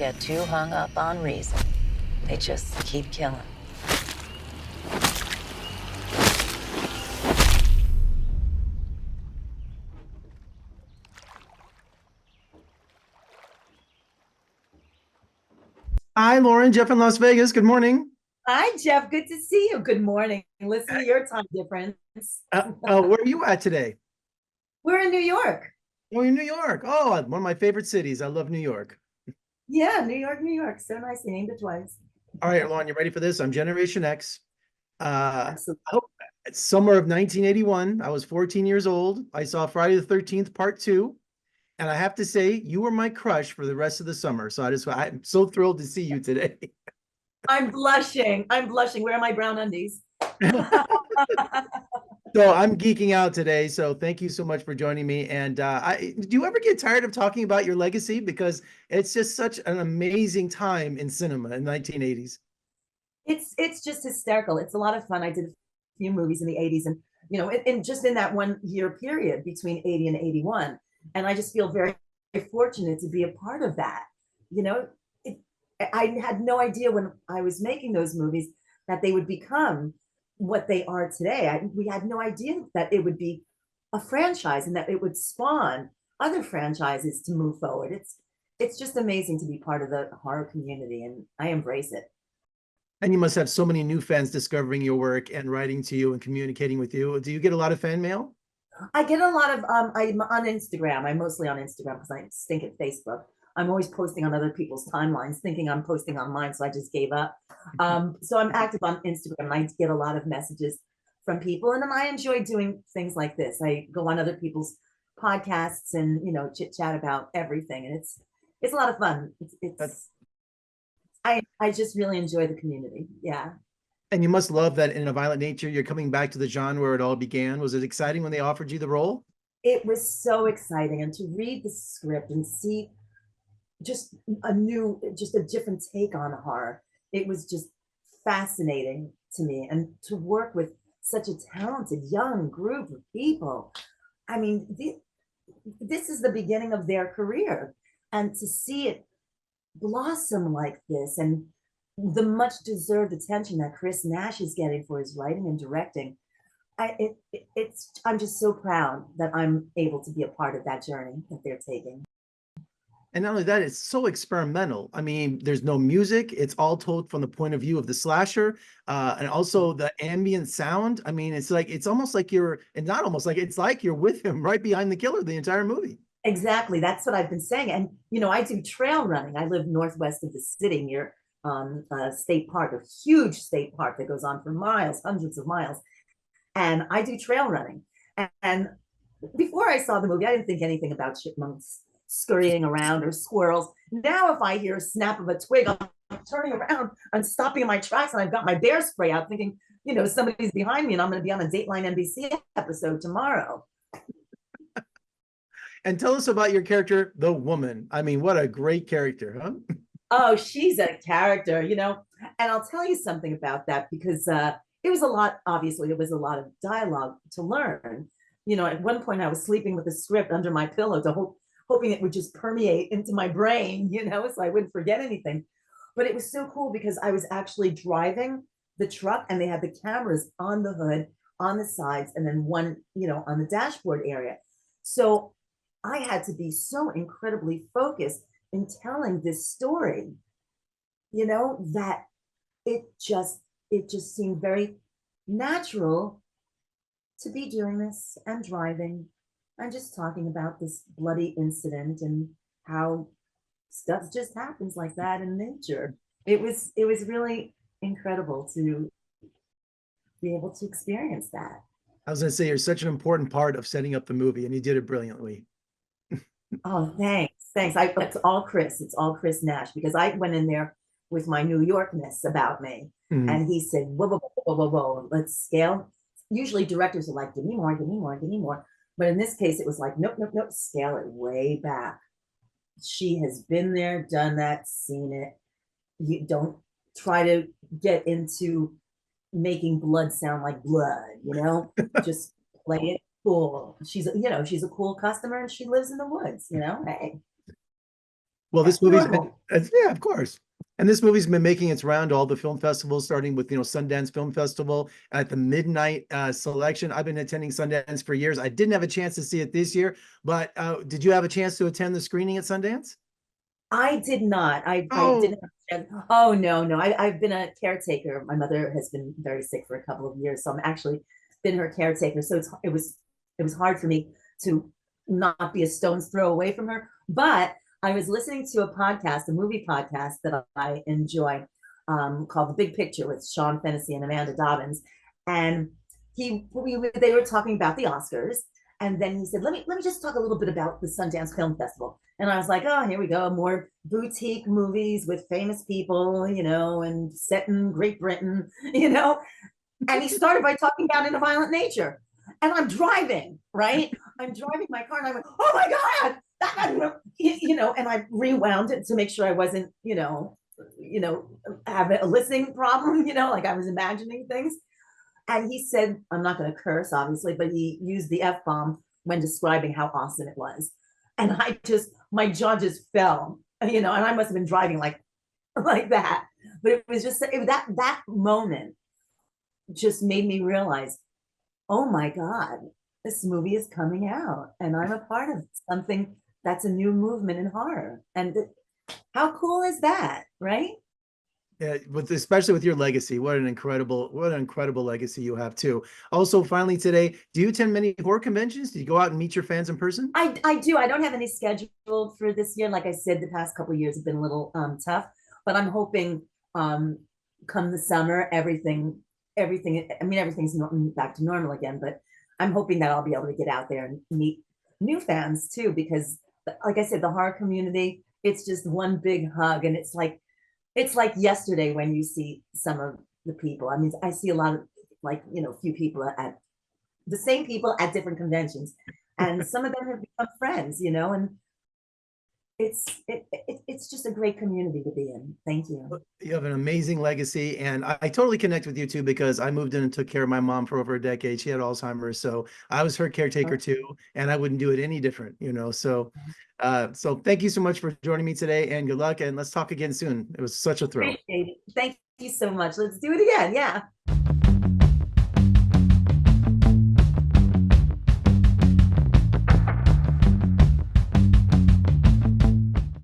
get too hung up on reason. They just keep killing. Hi, Lauren. Jeff in Las Vegas. Good morning. Hi, Jeff. Good to see you. Good morning. Listen to your time difference. Where are you at today? We're in New York. Oh, you're in New York. Oh, one of my favorite cities. I love New York. Yeah, New York, New York. So nice. You named it twice. All right, Lauren, you ready for this? I'm Generation X. Absolutely. Oh, it's summer of 1981. I was 14 years old. I saw Friday the 13th, part two. And I have to say, you were my crush for the rest of the summer. I'm so thrilled to see you today. I'm blushing. I'm blushing. Where are my brown undies? So I'm geeking out today. So thank you so much for joining me. And do you ever get tired of talking about your legacy? Because it's just such an amazing time in cinema in the 1980s. It's just hysterical. It's a lot of fun. I did a few movies in the 80s and just in that 1 year period between 80 and 81. And I just feel very, very fortunate to be a part of that. You know, it, I had no idea when I was making those movies that they would become what they are today. We had no idea that it would be a franchise and that it would spawn other franchises to move forward. It's just amazing to be part of the horror community, and I embrace it. And you must have so many new fans discovering your work and writing to you and communicating with you. Do you get a lot of fan mail? I get a lot of I'm on Instagram. I'm mostly on Instagram because I stink at Facebook. I'm always posting on other people's timelines, thinking I'm posting on mine, so I just gave up. So I'm active on Instagram, and I get a lot of messages from people, and then I enjoy doing things like this. I go on other people's podcasts and chit chat about everything, and it's a lot of fun. That's, I just really enjoy the community. Yeah. and you must love that in A Violent Nature, you're coming back to the genre where it all began. Was it exciting when they offered you the role? It was so exciting, and to read the script and see just just a different take on horror. It was just fascinating to me, and to work with such a talented young group of people. I mean, this is the beginning of their career, and to see it blossom like this, and the much deserved attention that Chris Nash is getting for his writing and directing. I'm just so proud that I'm able to be a part of that journey that they're taking. And not only that, it's so experimental. I mean, there's no music. It's all told from the point of view of the slasher, and also the ambient sound. I mean, it's almost like and not almost like it's like you're with him right behind the killer the entire movie. Exactly. That's what I've been saying. And, I do trail running. I live northwest of the city near a state park, a huge state park that goes on for miles, hundreds of miles. And I do trail running. And before I saw the movie, I didn't think anything about chipmunks scurrying around or squirrels. Now, if I hear a snap of a twig, I'm turning around, I'm stopping in my tracks, and I've got my bear spray out thinking, somebody's behind me and I'm going to be on a Dateline NBC episode tomorrow. And tell us about your character, the woman. I mean, what a great character, huh? Oh, she's a character, and I'll tell you something about that because it was a lot, obviously, it was a lot of dialogue to learn. At one point I was sleeping with a script under my pillow hoping it would just permeate into my brain, so I wouldn't forget anything. But it was so cool because I was actually driving the truck, and they had the cameras on the hood, on the sides, and then one, on the dashboard area. So I had to be so incredibly focused in telling this story, that it just seemed very natural to be doing this and driving and just talking about this bloody incident and how stuff just happens like that in nature. It was really incredible to be able to experience that. I was going to say, you're such an important part of setting up the movie, and you did it brilliantly. Oh, thanks. It's all Chris. It's all Chris Nash, because I went in there with my New Yorkness about me, Mhm. and he said, "Whoa, whoa, whoa, whoa, whoa, let's scale." Usually, directors are like, "Give me more, give me more, give me more," but in this case, it was like, "Nope, nope, nope. Scale it way back." She has been there, done that, seen it. You don't try to get into making blood sound like blood. Just play it cool. She's a cool customer, and she lives in the woods. Hey. Well, this movie's been, Enjoyable. yeah, of course. And this movie's been making its round to all the film festivals, starting with, Sundance Film Festival at the midnight selection. I've been attending Sundance for years. I didn't have a chance to see it this year, but did you have a chance to attend the screening at Sundance? I did not. I Oh, didn't understand. Oh no, no. I've been a caretaker. My mother has been very sick for a couple of years, so I'm actually been her caretaker. So it was hard for me to not be a stone's throw away from her. But I was listening to a podcast, a movie podcast that I enjoy, called The Big Picture with Sean Fennessy and Amanda Dobbins, and they were talking about the Oscars, and then he said, let me just talk a little bit about the Sundance Film Festival. And I was like, oh, here we go, more boutique movies with famous people, and set in Great Britain, And he started by talking about In a Violent Nature. And I'm driving, right? I'm driving my car and I went, oh my God, and I rewound it to make sure I wasn't, have a listening problem, like I was imagining things. And he said, I'm not going to curse, obviously, but he used the F bomb when describing how awesome it was. And my jaw just fell, and I must have been driving like that. But it was just that moment just made me realize, oh my God, this movie is coming out and I'm a part of something that's a new movement in horror. And how cool is that, right? yeah, especially with your legacy, what an incredible legacy you have too. Also, finally today, do you attend many horror conventions? Do you go out and meet your fans in person? I do. I don't have any scheduled for this year. Like I said, the past couple of years have been a little tough, but I'm hoping come the summer, everything's back to normal again, but I'm hoping that I'll be able to get out there and meet new fans too, because like I said, the horror community, it's just one big hug. And it's like yesterday when you see some of the people. I mean, I see a lot of few people at the same people at different conventions, and some of them have become friends, and it's just a great community to be in. Thank you. You have an amazing legacy, and I totally connect with you too, because I moved in and took care of my mom for over a decade. She had Alzheimer's, so I was her caretaker too, and I wouldn't do it any different, so thank you so much for joining me today, and good luck, and let's talk again soon. It was such a thrill. Appreciate it. Thank you so much. Let's do it again. Yeah.